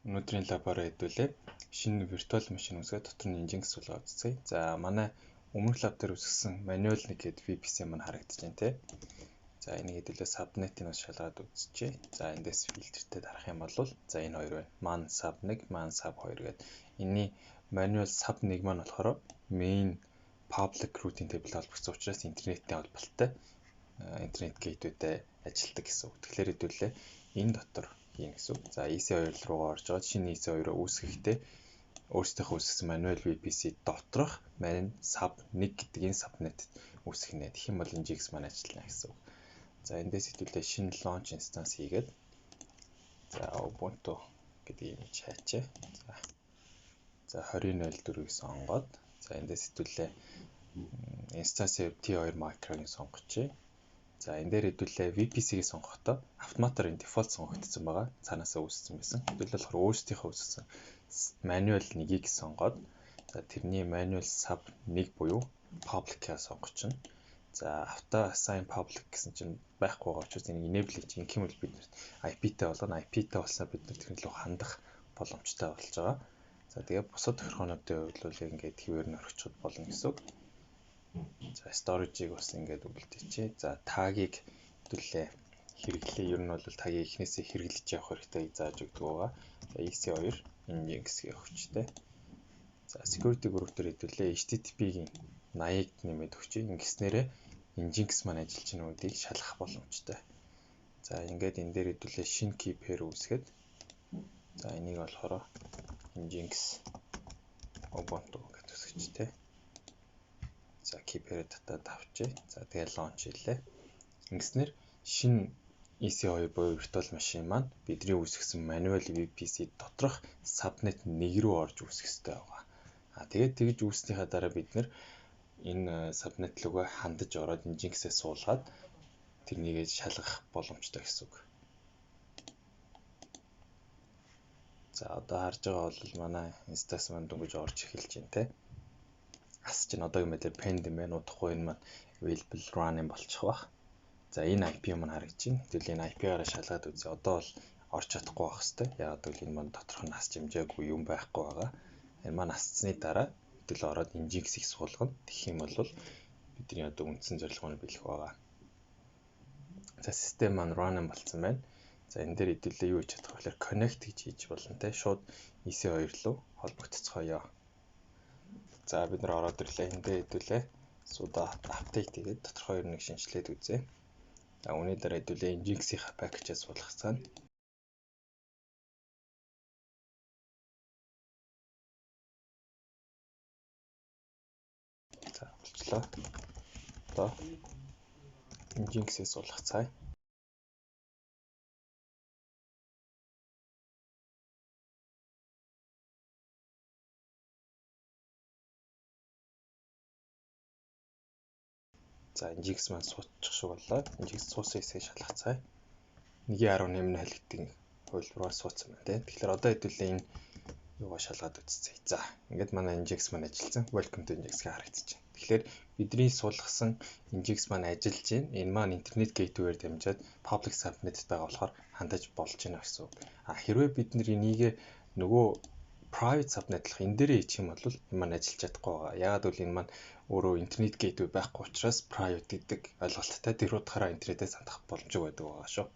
Өнөөдрийн лабораа хэдүүлээ шинэ виртуал машин үүсгэж дотор нь Nginx суулгаа үзье. За манай өмнөх лаб дээр үсгсэн manual нэг гээд VPC маань харагдаж байна те. За энийг хэдүүлээ subnet-ийг бас шалгаад үзчихье. За эндээс фильтртэй дарах юм бол за энэ хоёр байна. Man sub 1, man sub 2 гээд энэний manual sub 1 маань болохоор main public routing table холбогдсон учраас интернеттэй холболттой интернет гейтвэдтэй ажилладаг гэсэн үг. Тэгэхээр хэдүүлээ энэ дотор хийн гэсэн үг. За EC2 руу орж аваад шинэ EC2-оо үүсгэхдээ өөрсдийнхөө үүсгэсэн manual VPC доторх man sub 1 гэдэг энэ subnet үүсгэнэ. Тэгэх юм бол Nginx маань ажиллана гэсэн үг. За эндээс хэдүүлээ шинэ launch instance хийгээд за Ubuntu гэдэг юм чаачаа. За 20.04-ийг сонгоод за эндээс хэдүүлээ instance T2 micro-ыг сонгочихъя. За энэ дээр хэдүүлээ VPC-ийг сонгохдоо автоматар энэ дефолт сонгогдсон байгаа. Цаанаасаа үүссэн байсан. Хэдүүлээ болохоор өөрсдийнхөө үүсгэсэн manual 1-ийг сонгоод за тэрний manual sub 1 буюу public-ийг сонгочихно. За auto assign public гэсэн чинь байхгүй байгаа учраас энийг enable хийж ингэх юм бол бид IP-тэй болгоно. IP-тэй болсноо бид тэрний рүү хандах боломжтой болж байгаа. За тэгээ бусад тохиолдлуудын хувьд бол ингээд хэвээр нь орчиход болно гэсэн үг. За storage-ийг бас ингээд үлдээчихье. За tag-ыг хэдүүлээ хэрэглээ. Ер нь бол tag-ийг эхнээсээ хэрэглэж явах хэрэгтэй зааж өгдөг байгаа. За EC2 Nginx-ийг өгчтэй. За security group дээр хэдүүлээ HTTP-гийн 80-ыг нэмээд өгчье. Ингэснээрээ Nginx маань ажиллаж байгаа үедийг шалгах боломжтой. За ингээд энэ дээр хэдүүлээ шинэ key pair үүсгээд за энийг болохоор Nginx Ubuntu гэж үсгэжтэй. За key pair дата тавьчих. За тэгээ launch хийлээ. Ингэснээр шинэ EC2 буюу virtual machine маань бидний үүсгэсэн manual VPC доторх subnet 1 рүү орж үүсэх ёстой байгаа. Тэгээд тэгж үүснийхаа дараа бид нэр энэ subnet руугаа хандаж ороод Nginx-ээ суулгаад тэрнийг шалгах боломжтой гэсэн үг. За одоо харж байгаа бол манай instance маань дөнгөж орж эхэлж байна те. Ас чинь одоогийн мэдлэр pend юм байна. Удахгүй энэ маань available run юм болчих واخ. За энэ IP маань харагдаж байна. Тэгвэл энэ IP-аараа шалгаад үзье. Одоо бол орж чадахгүй байх хэвээр. Яагаад гэвэл энэ маань доторх нь асч хэмжээгүй юм байхгүй байгаа. Энэ маань асцсны дараа хэдүүл ороод Nginx-ийг суулгана. Тэгэх юм бол бидний одоо үндсэн зорилгыг биелэх байгаа. За систем маань run болсон байна. За энэ дээр хэдүүлээ юу хийж чадах вэ? Connect гэж хийж болно те. Шууд EC2 руу холбогдцгоё. За бид нар ороод ирлээ. Эндээ хэдүүлээ суда апдейт хийгээд тодорхой нэг шинжилгээд үзье. За үүний дараа хэдүүлээ Nginx-ийн пакэжээс суулгах цаана. За болчлоо. Одоо Nginx-ээс суулгах цаая. За Nginx маань суучих шиг боллоо. Nginx суусан хэсгийг шалгах цаая. 1.18.0 гэдэг хувилбараар суудсан байна тийм. Тэгэхээр одоо хэдүүлээ энэ юугаа шалгаад үзье. За ингээд манай Nginx маань ажилласан. Welcome to Nginx гэж харагдаж байна. Тэгэхээр бидний суулгасан Nginx маань ажиллаж байна. Энэ маань интернет гейтвээр дамжаад public subnet-тэй болохоор хандаж болж байна гэсэн үг. Хэрвээ бид энийг нөгөө private subnet-лах энэ дээрээ хийчих юм бол энэ маань ажиллаж чадахгүй байгаа. Яагаад гэвэл энэ маань өөрөө интернет гейтвэ байхгүй учраас private гэдэг ойлголттой тэр утгаараа интернетээс хандах боломжтой байдаг байгаа шүү.